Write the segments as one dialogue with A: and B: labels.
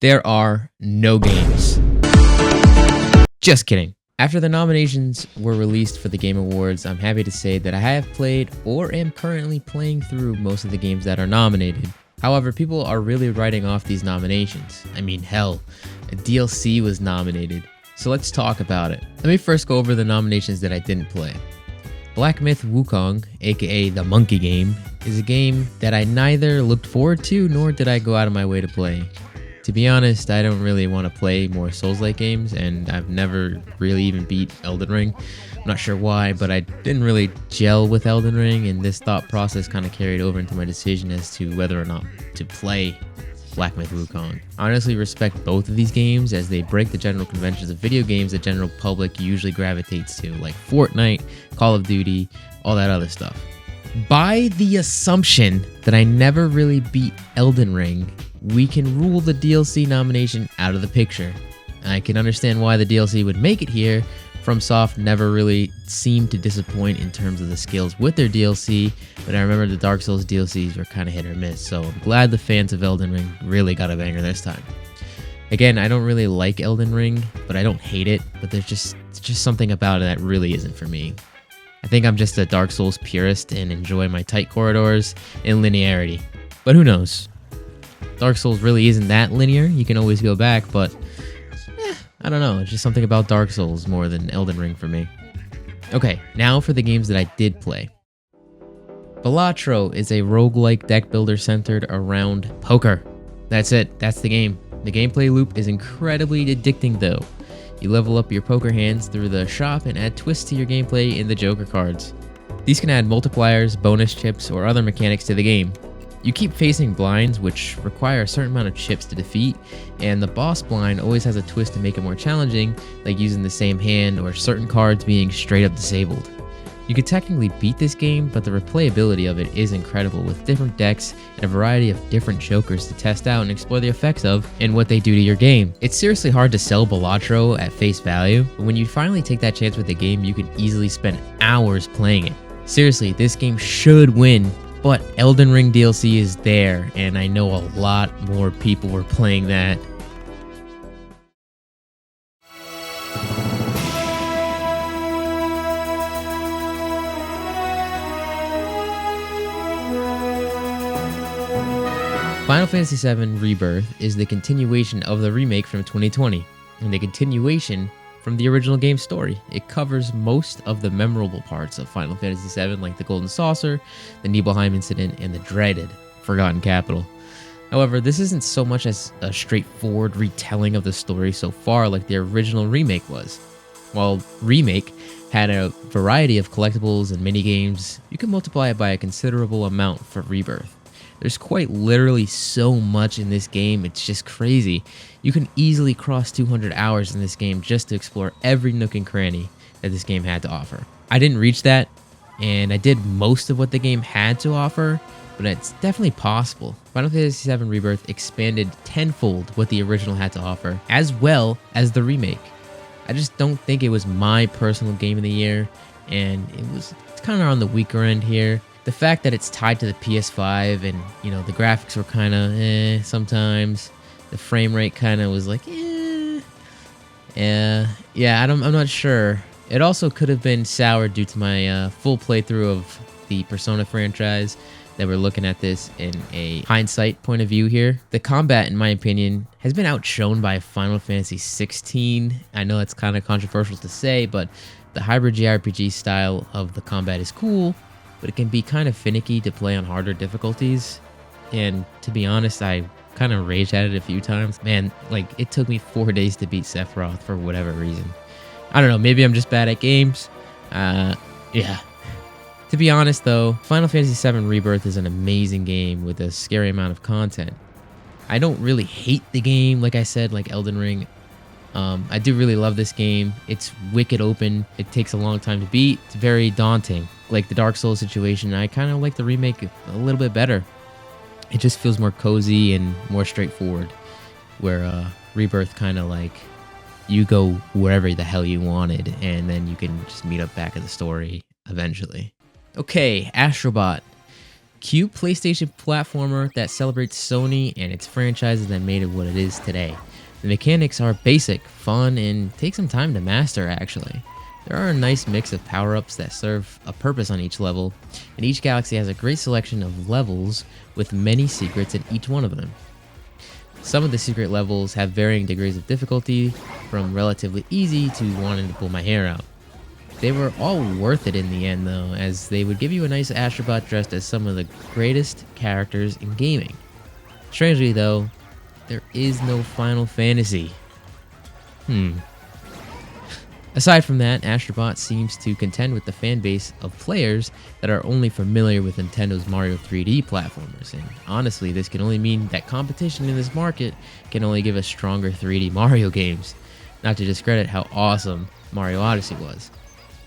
A: there are no games. Just kidding. After the nominations were released for the Game Awards, I'm happy to say that I have played or am currently playing through most of the games that are nominated. However, people are really writing off these nominations. I mean, hell, a DLC was nominated. So let's talk about it. Let me first go over the nominations that I didn't play. Black Myth Wukong, aka the Monkey Game, is a game that I neither looked forward to nor did I go out of my way to play. To be honest, I don't really want to play more Souls-like games, and I've never really even beat Elden Ring. I'm not sure why, but I didn't really gel with Elden Ring, and this thought process kind of carried over into my decision as to whether or not to play Black Myth Wukong. I honestly respect both of these games as they break the general conventions of video games the general public usually gravitates to, like Fortnite, Call of Duty, all that other stuff. By the assumption that I never really beat Elden Ring, we can rule the DLC nomination out of the picture. I can understand why the DLC would make it here. FromSoft never really seemed to disappoint in terms of the skills with their DLC, but I remember the Dark Souls DLCs were kind of hit or miss, so I'm glad the fans of Elden Ring really got a banger this time. Again, I don't really like Elden Ring, but I don't hate it, but there's just something about it that really isn't for me. I think I'm just a Dark Souls purist and enjoy my tight corridors and linearity, but who knows? Dark Souls really isn't that linear. You can always go back, but I don't know. It's just something about Dark Souls more than Elden Ring for me. Okay, now for the games that I did play. Balatro is a roguelike deck builder centered around poker. That's it. That's the game. The gameplay loop is incredibly addicting though. You level up your poker hands through the shop and add twists to your gameplay in the Joker cards. These can add multipliers, bonus chips, or other mechanics to the game. You keep facing blinds, which require a certain amount of chips to defeat, and the boss blind always has a twist to make it more challenging, like using the same hand or certain cards being straight up disabled. You could technically beat this game, but the replayability of it is incredible with different decks and a variety of different jokers to test out and explore the effects of and what they do to your game. It's seriously hard to sell Balatro at face value, but when you finally take that chance with the game, you can easily spend hours playing it. Seriously, this game should win. But Elden Ring DLC is there, and I know a lot more people were playing that. Final Fantasy VII Rebirth is the continuation of the remake from 2020, and the continuation from the original game's story. It covers most of the memorable parts of Final Fantasy VII, like the Golden Saucer, the Nibelheim incident, and the dreaded Forgotten Capital. However, this isn't so much as a straightforward retelling of the story so far like the original remake was. While Remake had a variety of collectibles and minigames, you can multiply it by a considerable amount for Rebirth. There's quite literally so much in this game, it's just crazy. You can easily cross 200 hours in this game just to explore every nook and cranny that this game had to offer. I didn't reach that, and I did most of what the game had to offer, but it's definitely possible. Final Fantasy VII Rebirth expanded tenfold what the original had to offer, as well as the remake. I just don't think it was my personal game of the year, and it's kind of on the weaker end here. The fact that it's tied to the PS5 and, the graphics were kind of sometimes. The frame rate kind of was like, I'm not sure. It also could have been sour due to my full playthrough of the Persona franchise that we're looking at this in a hindsight point of view here. The combat, in my opinion, has been outshone by Final Fantasy 16. I know it's kind of controversial to say, but the hybrid JRPG style of the combat is cool, but it can be kind of finicky to play on harder difficulties. And to be honest, I kind of raged at it a few times. Man, it took me 4 days to beat Sephiroth for whatever reason. I don't know, maybe I'm just bad at games. Yeah. To be honest though, Final Fantasy VII Rebirth is an amazing game with a scary amount of content. I don't really hate the game, like I said, like Elden Ring. I do really love this game. It's wicked open. It takes a long time to beat. It's very daunting. Like the Dark Souls situation, I kind of like the remake a little bit better. It just feels more cozy and more straightforward, where Rebirth kind of you go wherever the hell you wanted, and then you can just meet up back at the story eventually. Okay, Astrobot. cute PlayStation platformer that celebrates Sony and its franchises that made it what it is today. The mechanics are basic, fun, and take some time to master actually. There are a nice mix of power-ups that serve a purpose on each level, and each galaxy has a great selection of levels with many secrets in each one of them. Some of the secret levels have varying degrees of difficulty, from relatively easy to wanting to pull my hair out. They were all worth it in the end though, as they would give you a nice Astrobot dressed as some of the greatest characters in gaming. Strangely though, there is no Final Fantasy. Aside from that, Astrobot seems to contend with the fan base of players that are only familiar with Nintendo's Mario 3D platformers, and honestly, this can only mean that competition in this market can only give us stronger 3D Mario games, not to discredit how awesome Mario Odyssey was.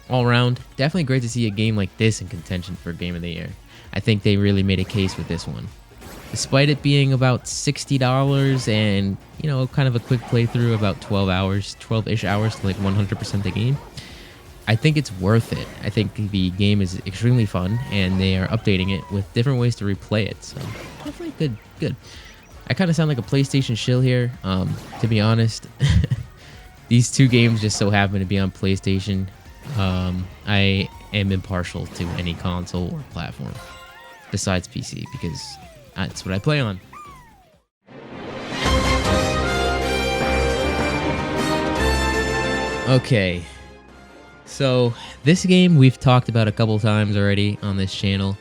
A: All around, definitely great to see a game like this in contention for Game of the Year. I think they really made a case with this one. Despite it being about $60 and, kind of a quick playthrough, about 12-ish hours to like 100% the game, I think it's worth it. I think the game is extremely fun and they are updating it with different ways to replay it. So definitely good. I kind of sound like a PlayStation shill here. To be honest, these two games just so happen to be on PlayStation. I am impartial to any console or platform besides PC because that's what I play on. Okay, so this game we've talked about a couple times already on this channel,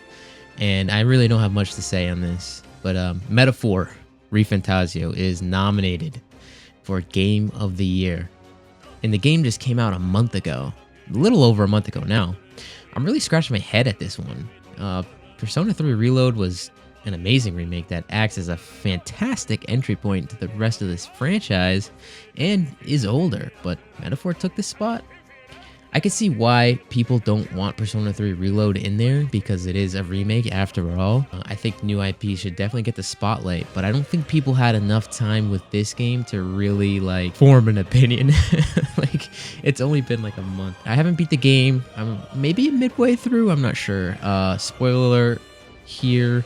A: and I really don't have much to say on this, but Metaphor ReFantazio is nominated for Game of the Year, and the game just came out a month ago, a little over a month ago now. I'm really scratching my head at this one. Persona 3 Reload was an amazing remake that acts as a fantastic entry point to the rest of this franchise and is older, but Metaphor took this spot. I can see why people don't want Persona 3 Reload in there because it is a remake after all. I think new IP should definitely get the spotlight, but I don't think people had enough time with this game to really form an opinion. It's only been like a month. I haven't beat the game. I'm maybe midway through, I'm not sure. Spoiler alert here.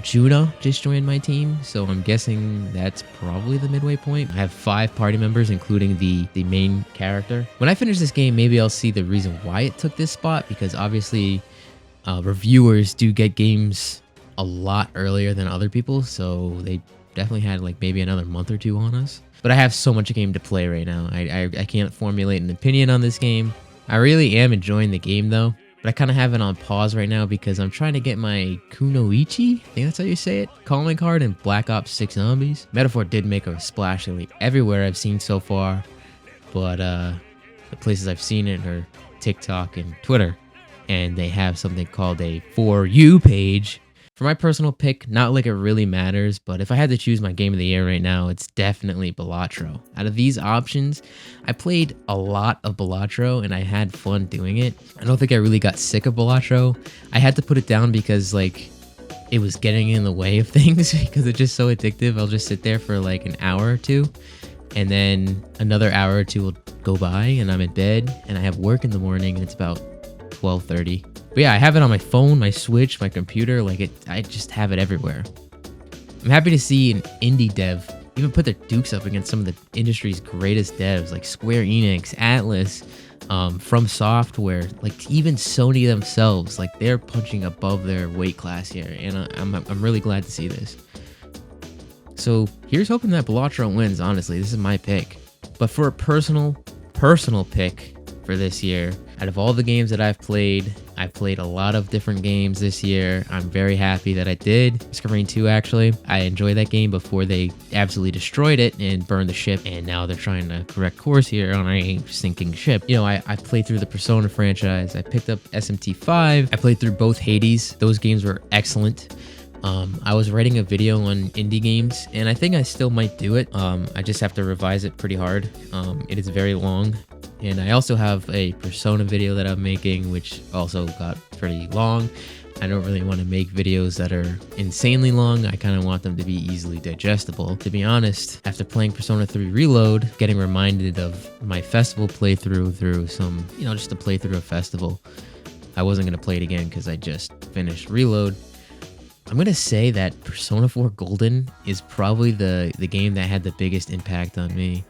A: Juno just joined my team, so I'm guessing that's probably the midway point. I have 5 party members, including the main character. When I finish this game, maybe I'll see the reason why it took this spot, because obviously reviewers do get games a lot earlier than other people, so they definitely had maybe another month or 2 on us. But I have so much game to play right now. I can't formulate an opinion on this game. I really am enjoying the game though. But I kind of have it on pause right now because I'm trying to get my Kunoichi, I think that's how you say it, calling card in Black Ops 6 Zombies. Metaphor did make a splash everywhere I've seen so far, but the places I've seen it are TikTok and Twitter, and they have something called a For You page. For my personal pick, not like it really matters, but if I had to choose my game of the year right now, it's definitely Balatro. Out of these options, I played a lot of Balatro and I had fun doing it. I don't think I really got sick of Balatro. I had to put it down because it was getting in the way of things because it's just so addictive. I'll just sit there for an hour or 2 and then another hour or 2 will go by and I'm in bed and I have work in the morning and it's about 12:30. But yeah, I have it on my phone, my Switch, my computer, I just have it everywhere. I'm happy to see an indie dev even put their dukes up against some of the industry's greatest devs like Square Enix, Atlas, From Software, even Sony themselves. They're punching above their weight class here, and I'm really glad to see this. So here's hoping that Balatro wins, honestly. This is my pick. But for a personal pick for this year, out of all the games that I've played a lot of different games this year. I'm very happy that I did. Screen 2, actually. I enjoyed that game before they absolutely destroyed it and burned the ship, and now they're trying to correct course here on a sinking ship. I played through the Persona franchise. I picked up SMT5. I played through both Hades. Those games were excellent. I was writing a video on indie games, and I think I still might do it. I just have to revise it pretty hard. It is very long. And I also have a Persona video that I'm making, which also got pretty long. I don't really want to make videos that are insanely long. I kind of want them to be easily digestible. To be honest, after playing Persona 3 Reload, getting reminded of my festival playthrough through some, just a playthrough of festival. I wasn't going to play it again because I just finished Reload. I'm gonna say that Persona 4 Golden is probably the game that had the biggest impact on me.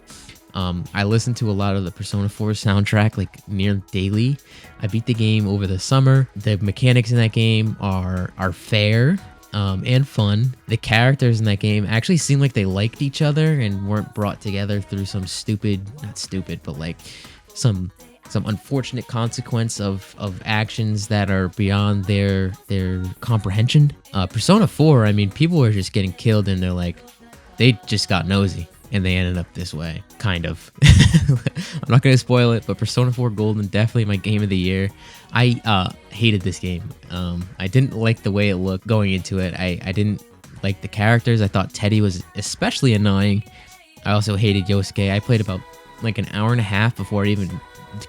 A: I listened to a lot of the Persona 4 soundtrack like near daily. I beat the game over the summer. The mechanics in that game are fair and fun. The characters in that game actually seem like they liked each other and weren't brought together through some not stupid, but like some unfortunate consequence of actions that are beyond their comprehension. Persona 4, I mean, people were just getting killed and they're like, they just got nosy and they ended up this way, kind of. I'm not gonna spoil it, but Persona 4 Golden, definitely my game of the year. I hated this game. I didn't like the way it looked going into it. I didn't like the characters. I thought Teddy was especially annoying. I also hated Yosuke. I played about like an hour and a half before I even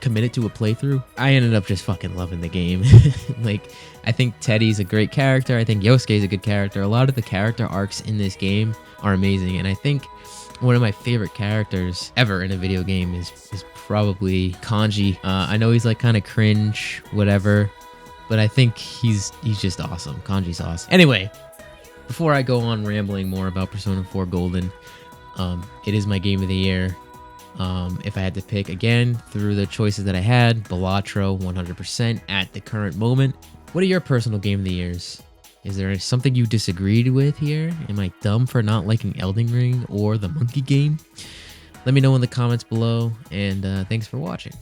A: committed to a playthrough. I ended up just fucking loving the game. Like, I think Teddy's a great character. I think Yosuke's a good character. A lot of the character arcs in this game are amazing, and I think one of my favorite characters ever in a video game is probably Kanji. I know he's like kind of cringe, whatever, but I think he's just awesome. Kanji's awesome. Anyway, before I go on rambling more about Persona 4 Golden, it is my game of the year. If I had to pick again through the choices that I had, Balatro 100% at the current moment. What are your personal game of the years? Is there something you disagreed with here? Am I dumb for not liking Elden Ring or the monkey game? Let me know in the comments below, and thanks for watching.